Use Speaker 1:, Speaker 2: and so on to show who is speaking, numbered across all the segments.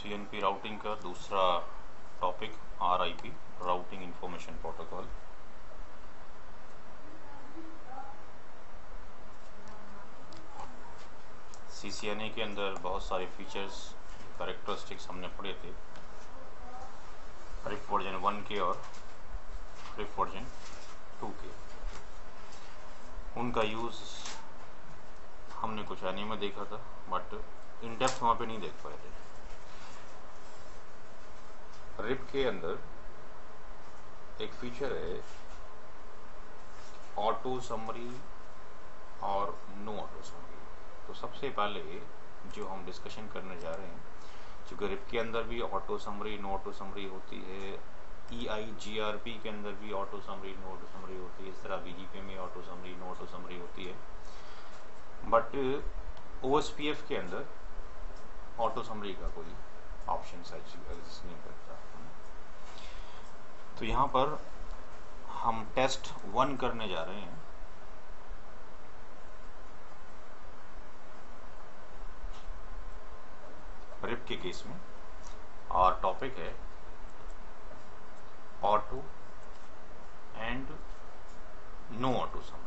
Speaker 1: CNP routing का दूसरा topic RIP routing information protocol. CCNA के अंदर बहुत सारे फीचर्स कैरेक्टरिस्टिक्स हमने पढ़े थे RIP वर्जन 1 के और RIP वर्जन 2 के। उनका यूज़ हमने कुछ आने में देखा था बट इन डेप्थ वहाँ पे नहीं देख पाए थे। RIP के अंदर एक फीचर है ऑटो समरी और नो ऑटो समरी। तो सबसे पहले जो हम डिस्कशन करने जा रहे हैं, चूँकि RIP के अंदर भी auto summary no auto summary होती है, EIGRP के अंदर भी auto summary no auto summary होती है, इस तरह BGP में auto summary no auto summary होती है, बट OSPF के अंदर ऑटो समरी का कोई ऑप्शन एग्जिस्ट नहीं करता। तो यहाँ पर हम टेस्ट 1 करने जा रहे हैं। RIP के केस में, और टॉपिक है auto and no auto summary.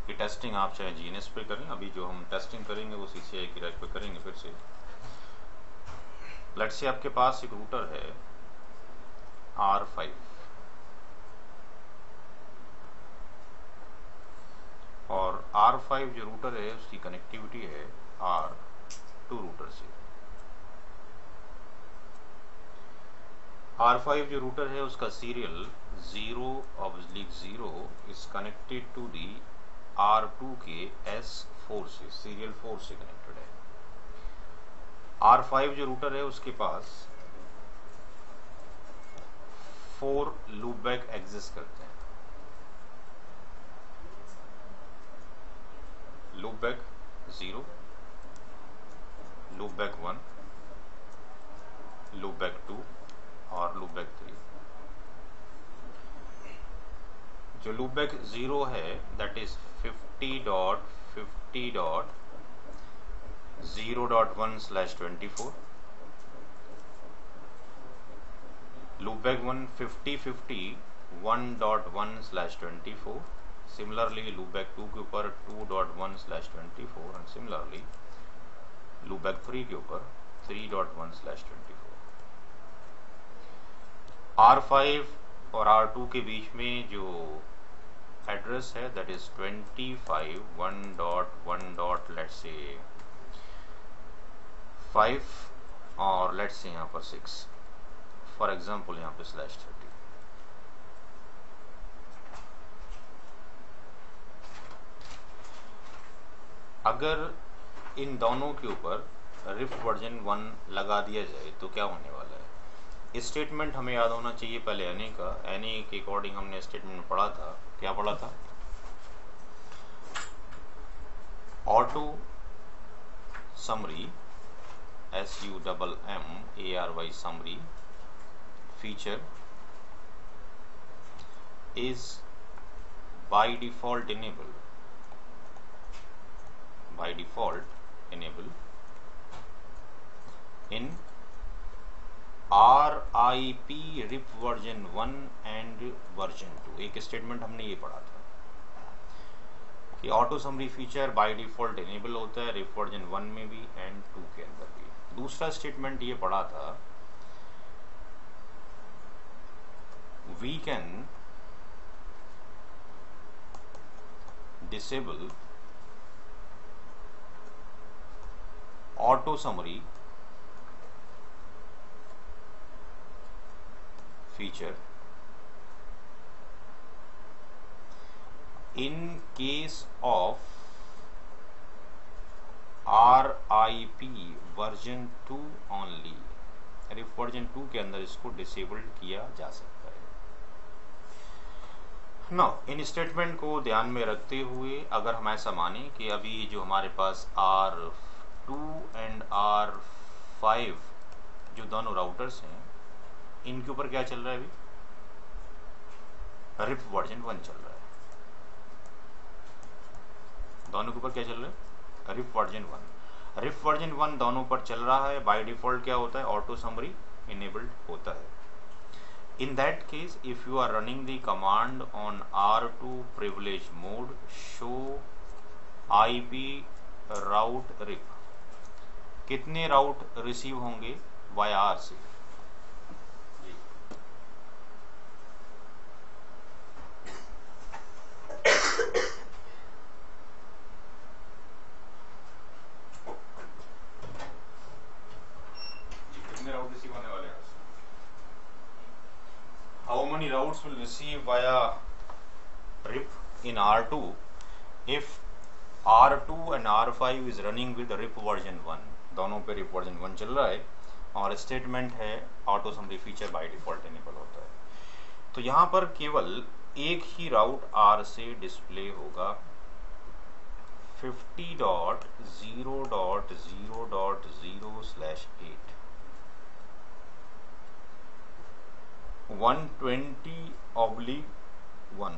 Speaker 1: कि टेस्टिंग आप चाहे GNS पे करें, अभी जो हम टेस्टिंग करेंगे वो CCI की रैक पे करेंगे। फिर से लेट्स से आपके पास एक रूटर है R5 और R5 जो रूटर है उसकी कनेक्टिविटी है R2 रूटर से। R5 जो रूटर है उसका serial 0/0 is connected to the R2 के S4 से, सीरियल 4 से कनेक्टेड है। R5 जो रूटर है उसके पास 4 लूपबैक एग्जिस्ट करते हैं। लूपबैक 0, लूपबैक 1, लूपबैक 2 और लूपबैक 3। जो लूपबैक 0 है that is 50.50.0.1/24। Loopback 1 50.50.1.1/24। Similarly loopback 2 के ऊपर 2.1/24 एंड सिमिलरली लूपबैक 3 के ऊपर 3.1/24। R5 और R2 के बीच में जो एड्रेस है दैट इज 25.1.1. लेट्स से 5 और लेट्स से यहाँ पर 6, फॉर एग्जाम्पल यहाँ पे /30। अगर इन दोनों के ऊपर RIP वर्जन 1 लगा दिया जाए तो क्या होने वाला है? स्टेटमेंट हमें याद होना चाहिए पहले एने का। एने के अकॉर्डिंग हमने स्टेटमेंट पढ़ा था, क्या पढ़ा था? Auto summary SUMMARY summary feature is by default enable in RIP RIP version 1 and version 2। एक स्टेटमेंट हमने ये पढ़ा था कि auto summary feature by default enable होता है RIP वर्जन 1 में भी एंड 2 के अंदर भी। दूसरा स्टेटमेंट ये पढ़ा था we can disable auto summary feature in case of RIP version 2 only। RIP version 2 के अंदर इसको डिसेबल्ड किया जा सकता है। नो, इन स्टेटमेंट को ध्यान में रखते हुए अगर हम ऐसा माने कि अभी जो हमारे पास R2 एंड R5 जो दोनों राउटर्स हैं, इनके ऊपर क्या चल रहा है? अभी रिप वर्जन 1 चल रहा है। दोनों के ऊपर क्या चल रहा है? Rib version 1। रिप वर्जन 1 दोनों पर चल रहा है। बाय डिफॉल्ट क्या होता है? ऑटो समरी इनेबल्ड होता है। In that case, if you are running the command on R2 privilege mode, show IP route rip, कितने राउट रिसीव होंगे वाया R से? कितने राउट रिसीव होने वाले हैं? How many routes will receive via RIP in R2 if R2 and R5 is running with RIP version 1? दोनों पे RIP version 1 चल रहा है और स्टेटमेंट है auto summary feature by default enable होता है। तो यहाँ पर केवल एक ही राउट R से डिस्प्ले होगा, 50.0.0.0/8 120/1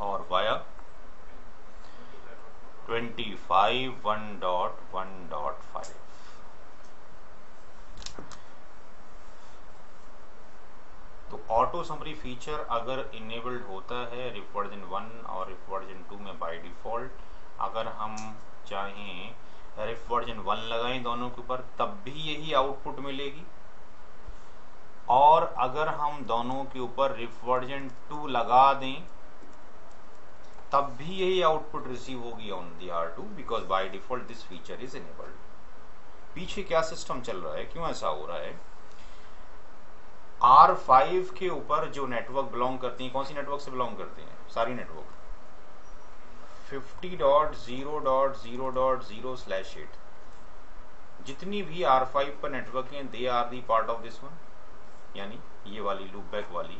Speaker 1: और वाया 25/1.1.5। तो ऑटो समरी फीचर अगर इनेबल्ड होता है रिप वर्जन 1 और रिप वर्जन 2 में बाय डिफॉल्ट, अगर हम चाहें रिप वर्जन 1 लगाएं दोनों के ऊपर तब भी यही आउटपुट मिलेगी, और अगर हम दोनों के ऊपर रिप वर्जन 2 लगा दें तब भी यही आउटपुट रिसीव होगी on the R2 because by default this feature is enabled. पीछे क्या सिस्टम चल रहा है, क्यों ऐसा हो रहा है? R5 के ऊपर जो नेटवर्क बिलोंग करती हैं, कौन सी नेटवर्क से बिलोंग करती हैं? सारी नेटवर्क 50.0.0.0/8 जितनी भी R5 पर नेटवर्क हैं, they are the part of this one. यानी ये वाली लूप बैक वाली,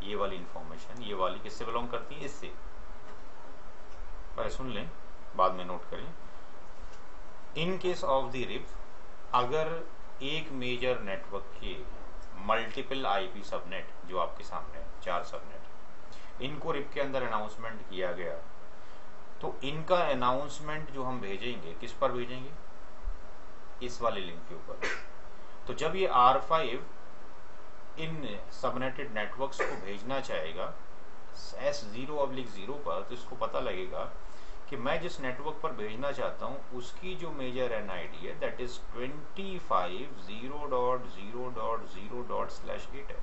Speaker 1: ये वाली इंफॉर्मेशन, ये वाली किससे बिलोंग करती है? इससे। पहले सुन लें, बाद में नोट करें। In case of the RIP, अगर एक मेजर नेटवर्क के मल्टीपल आईपी सबनेट जो आपके सामने है, 4 सबनेट, इनको रिप के अंदर अनाउंसमेंट किया गया, तो इनका अनाउंसमेंट जो हम भेजेंगे किस पर भेजेंगे? इस वाले लिंक के ऊपर। तो जब ये R5 इन सबनेटेड नेटवर्क्स को भेजना चाहेगा S0/0 पर, तो इसको पता लगेगा कि मैं जिस नेटवर्क पर भेजना चाहता हूं उसकी जो मेजर NID है दैट इज 25/0.0.0/8 है।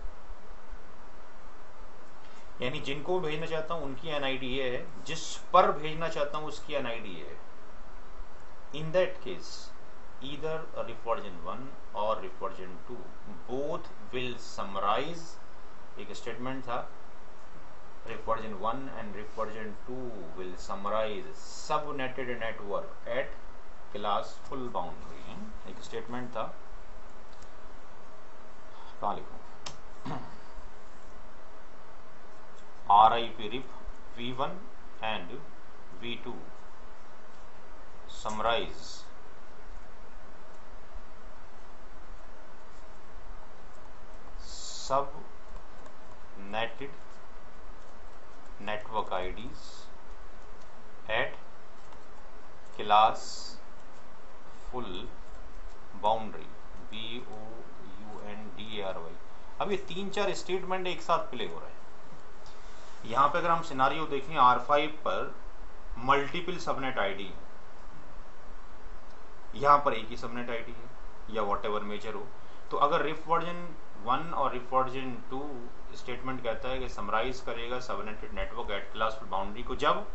Speaker 1: यानी जिनको भेजना चाहता हूं उनकी NID ये है, जिस पर भेजना चाहता हूं उसकी NID ये है। In that case either RIP version 1 or RIP version 2 both will summarize, एक स्टेटमेंट था, RIP version 1 and RIP version 2 will summarize subnetted network at class full boundary। एक स्टेटमेंट था, कहाँ लिखूं? RIP RIP V1 and V2 summarize subnetted network IDs at class full boundary BOUNDARY। अब ये 3-4 statement एक साथ प्ले हो रहे हैं। यहाँ पे अगर हम सिनारियो देखें, R5 पर मल्टीपल सबनेट आईडी, यहाँ पर एक ही सबनेट आईडी है या व्हाटएवर मेजर हो, तो अगर रिप वर्जन 1 और रिप वर्जन 2 स्टेटमेंट कहता है कि समराइज करेगा subnetted network at classful boundary को, जब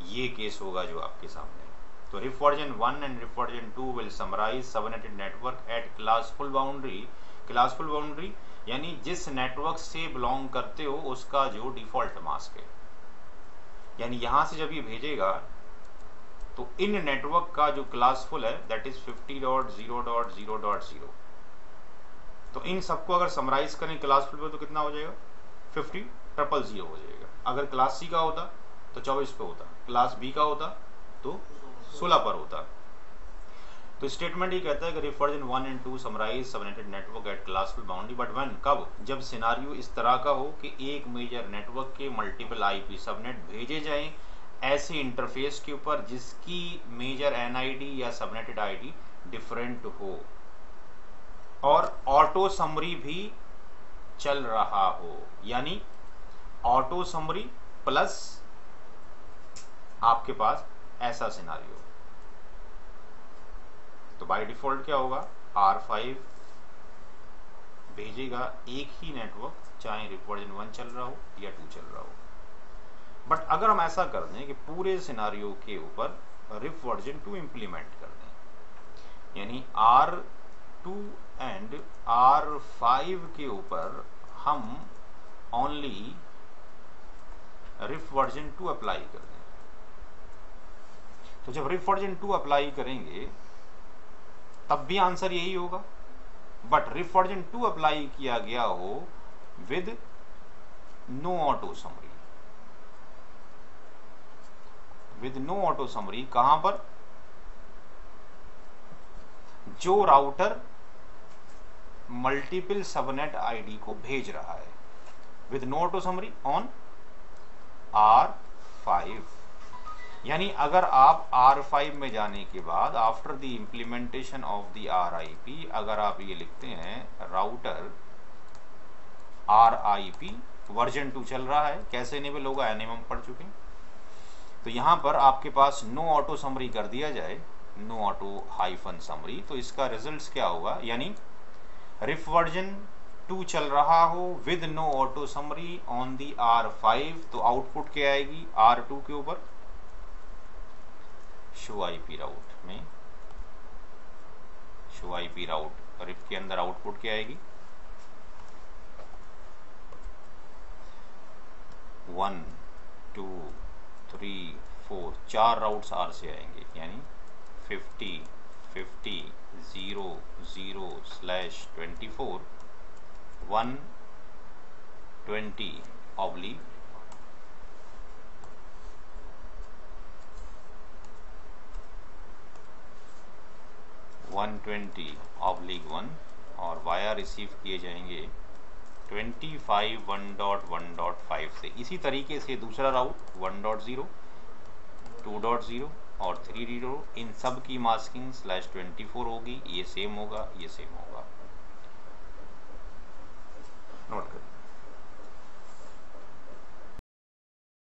Speaker 1: ये केस होगा जो आपके सामने, तो RIP version 1 and RIP version 2 will summarise subnetted network at classful boundary. Classful boundary यानी जिस नेटवर्क से बिलोंग करते हो उसका जो डिफॉल्ट मास्क है। यानी यहां से जब ये भेजेगा तो इन नेटवर्क का जो क्लास फुल है दैट इज 50.0.0.0, तो इन सबको अगर समराइज करें क्लास फुल पे तो कितना हो जाएगा? 50,000 हो जाएगा। अगर क्लास सी का होता तो 24 पे होता, क्लास बी का होता तो 16 पर होता। तो स्टेटमेंट ये कहता है कि RIP version 1 and 2 summarise subnetted network at classful boundary but when, कब, जब सिनारियो इस तरह का हो कि एक मेजर नेटवर्क के मल्टीपल आईपी सबनेट भेजे जाएं ऐसे इंटरफेस के ऊपर जिसकी मेजर एनआईडी या सबनेटेड आईडी डिफरेंट हो और ऑटो समरी भी चल रहा हो, यानी ऑटो समरी प्लस आपके पास ऐसा सिनारियो। तो बाय डिफॉल्ट क्या होगा, R5 भेजेगा एक ही नेटवर्क, चाहे रिफ वर्जन 1 चल रहा हो या 2 चल रहा हो। बट अगर हम ऐसा कर दें कि पूरे सिनारियो के ऊपर रिफ वर्जन 2 इंप्लीमेंट कर दें, यानी R2 एंड R5 के ऊपर हम ओनली रिफ वर्जन 2 अप्लाई कर दें, तो जब रिफ वर्जन 2 अप्लाई करेंगे तब भी आंसर यही होगा। बट रिफ वर्जन 2 अप्लाई किया गया हो with no auto summary, with no auto summary कहां पर, जो राउटर मल्टीपल सबनेट आईडी को भेज रहा है, with no auto summary on R5। यानी अगर आप R5 में जाने के बाद after the implementation of the RIP अगर आप ये लिखते हैं राउटर RIP वर्जन 2 चल रहा है, कैसे इनेबल होगा, एनएमएम पढ़ चुके हैं। तो यहां पर आपके पास नो ऑटो समरी कर दिया जाए, नो ऑटो हाइफन समरी, तो इसका रिजल्ट्स क्या होगा, यानी रिफ वर्जन 2 चल रहा हो with no auto summary on the R5, तो आउटपुट क्या आएगी R2 के ऊपर, शो आईपी राउट में, शो आईपी राउट रिफ के अंदर आउटपुट क्या आएगी 1 2 3 4, 4 राउट्स R से आएंगे, यानी 50 50 0 0 /24 120 ऑब्लिक 120/1 और वाया रिसीव किए जाएंगे 25 1.1.5 से। इसी तरीके से दूसरा राउट 1.0 2.0 और 3.0, इन सब की मास्किंग /24 होगी, ये सेम होगा, ये सेम होगा। नोट करें।